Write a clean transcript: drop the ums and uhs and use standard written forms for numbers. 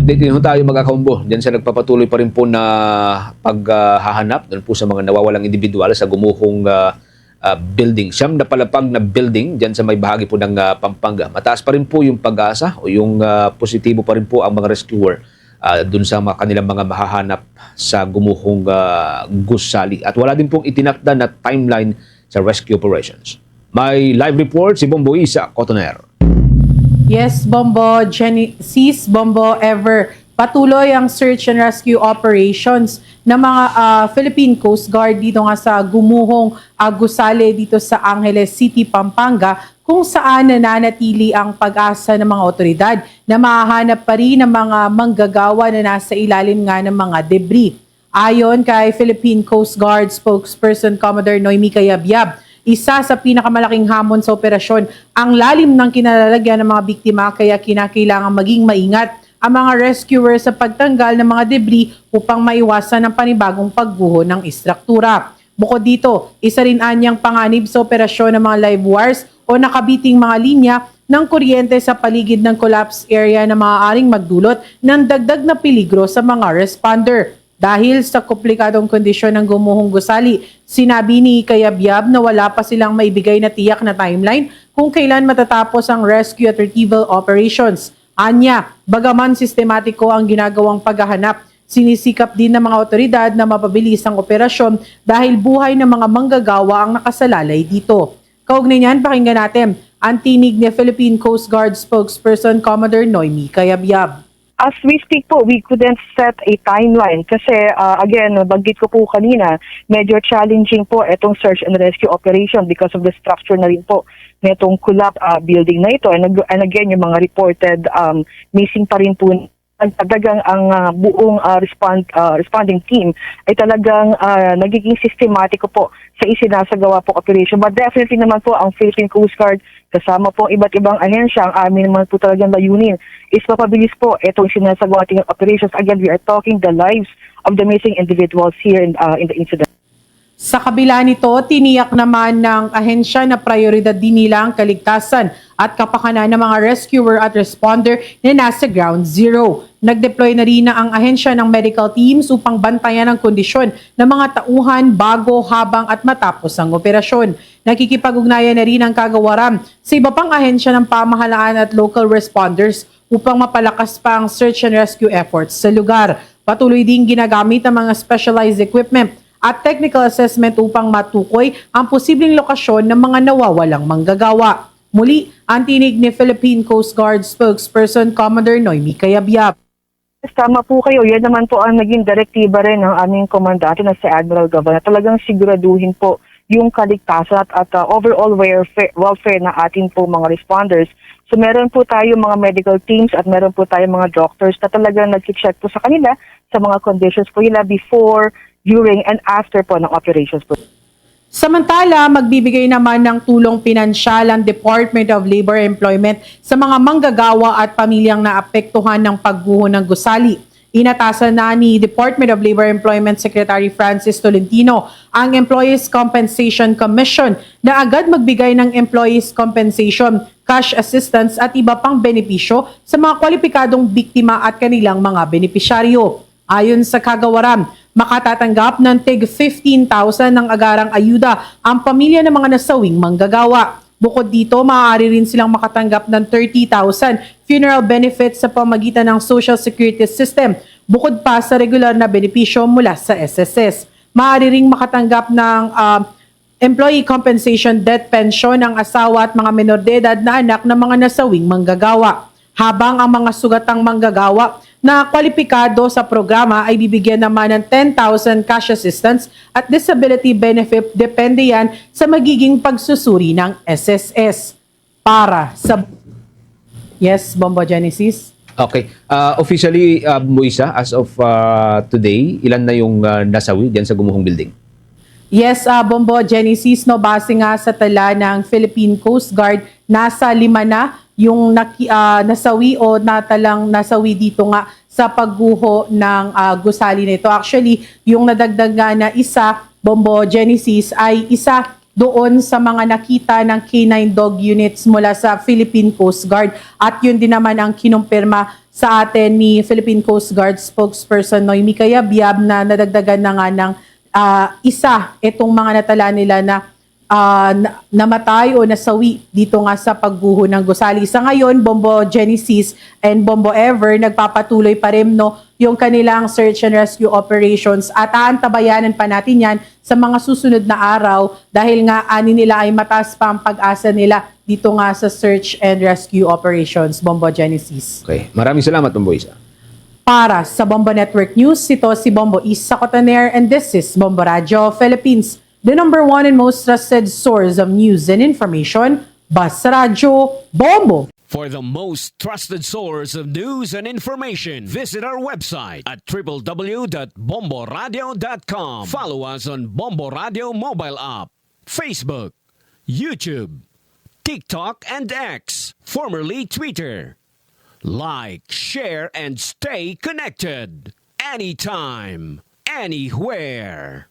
update din ho tayo mga kaumbo diyan sa nagpapatuloy pa rin po na paghahanap doon po sa mga nawawalang individual sa gumuhong building. Siyam na palapag na building diyan sa may bahagi po ng Pampanga. Mataas pa rin po yung pag-asa o yung positibo pa rin po ang mga rescuer doon sa kanilang mga mahahanap sa gumuhong gusali. At wala din pong itinakda na timeline sa rescue operations. May live report si Bombo Isa Cotoner. Yes, Bombo, Genesis, Bombo, Ever. Patuloy ang search and rescue operations ng mga Philippine Coast Guard dito nga sa gumuhong gusali dito sa Angeles City, Pampanga, kung saan nananatili ang pag-asa ng mga otoridad na mahahanap pa rin ng mga manggagawa na nasa ilalim nga ng mga debris. Ayon kay Philippine Coast Guard spokesperson Commodore Noemi Cayabyab, isa sa pinakamalaking hamon sa operasyon ang lalim ng kinalalagyan ng mga biktima, kaya kinakailangan maging maingat ang mga rescuer sa pagtanggal ng mga debris upang maiwasan ang panibagong pagguho ng istruktura. Bukod dito, isa rin anyang panganib sa operasyon ng mga live wires o nakabiting mga linya ng kuryente sa paligid ng collapse area na maaaring magdulot ng dagdag na peligro sa mga responder. Dahil sa komplikadong kondisyon ng gumuhong gusali, sinabi ni Cayabyab na wala pa silang maibigay na tiyak na timeline kung kailan matatapos ang rescue at retrieval operations. Anya, bagaman sistematiko ang ginagawang paghahanap, sinisikap din ng mga otoridad na mapabilis ang operasyon dahil buhay ng mga manggagawa ang nakasalalay dito. Kaugnay niyan, pakinggan natin ang tinig ni Philippine Coast Guard spokesperson Commodore Noemi Cayabyab. As we speak po, we couldn't set a timeline kasi again, banggit ko po kanina, medyo challenging po itong search and rescue operation because of the structure na rin po na itong collapse building na ito. And again, yung mga reported missing pa rin po. Talagang ang buong responding team ay talagang nagiging sistematiko po sa isinasagawa po operation. But definitely naman po ang Philippine Coast Guard kasama po iba't ibang ahensya, ang amin naman po talagang layunin is mapabilis po itong sinasagawa ating operations. Again, we are talking the lives of the missing individuals here in the incident. Sa kabila nito, tiniyak naman ng ahensya na prioridad din nila ang kaligtasan at kapakanan ng mga rescuer at responder na nasa ground zero. Nag-deploy na rin ang ahensya ng medical teams upang bantayan ang kondisyon ng mga tauhan bago, habang at matapos ang operasyon. Nakikipag-ugnayan na rin ang kagawaran sa iba pang ahensya ng pamahalaan at local responders upang mapalakas pa ang search and rescue efforts sa lugar. Patuloy din ginagamit ang mga specialized equipment at technical assessment upang matukoy ang posibleng lokasyon ng mga nawawalang manggagawa. Muli, ang tinig ni Philippine Coast Guard spokesperson Commodore Noemi Cayabyab. Tama po kayo, yan naman po ang naging direktiba rin ng aming komandante na si Admiral Gavana. Talagang siguraduhin po yung kaligtasan at overall welfare ng ating po mga responders. So meron po tayo mga medical teams at meron po tayo mga doctors na talagang nag-check po sa kanila sa mga conditions po nila before, during, and after po ng operations po. Samantala, magbibigay naman ng tulong pinansyal ang Department of Labor and Employment sa mga manggagawa at pamilyang naapektuhan ng pagguho ng gusali. Inatasan na ni Department of Labor and Employment Secretary Francis Tolentino ang Employees Compensation Commission na agad magbigay ng employees compensation, cash assistance at iba pang benepisyo sa mga kwalipikadong biktima at kanilang mga benepisyaryo. Ayon sa kagawaran, makatatanggap ng tig 15,000 ng agarang ayuda ang pamilya ng mga nasawing manggagawa. Bukod dito, maaari rin silang makatanggap ng 30,000 funeral benefits sa pamagitan ng Social Security System, bukod pa sa regular na benepisyo mula sa SSS. Maaari ring makatanggap ng employee compensation death pension ang asawa at mga menor de edad na anak ng mga nasawing manggagawa. Habang ang mga sugatang manggagawa na kwalipikado sa programa ay bibigyan naman ng 10,000 cash assistance at disability benefit, depende yan sa magiging pagsusuri ng SSS. Para sa... Yes, Bombo Genesis? Okay. Officially, Moisa, as of today, ilan na yung nasawi diyan sa gumuhong building? Yes, Bombo Genesis, no, base nga sa tala ng Philippine Coast Guard, nasa 5 na yung nasawi o natalang nasawi dito nga sa pagguho ng gusali nito. Actually, yung nadagdag nga na isa, Bombo Genesis, ay isa doon sa mga nakita ng K9 dog units mula sa Philippine Coast Guard. At yun din naman ang kinumpirma sa atin ni Philippine Coast Guard spokesperson Noemi Cayabyab na nadagdagan na nga ng isa itong mga natala nila na namatay o nasawi dito nga sa pagguho ng gusali. Sa ngayon, Bombo Genesis and Bombo Ever nagpapatuloy pa rin yung kanilang search and rescue operations at aantabayanan pa natin yan sa mga susunod na araw dahil nga ani nila ay mataas pa ang pag-asa nila dito nga sa search and rescue operations. Bombo Genesis. Okay. Maraming salamat, Bombo Isa. Para sa Bombo Network News, ito si Bombo Isa Cotaner and this is Bombo Radio Philippines, the number one and most trusted source of news and information. Basta Radio Bombo. For the most trusted source of news and information, visit our website at www.bomboradio.com. Follow us on Bombo Radio mobile app, Facebook, YouTube, TikTok, and X, formerly Twitter. Like, share, and stay connected. Anytime, anywhere.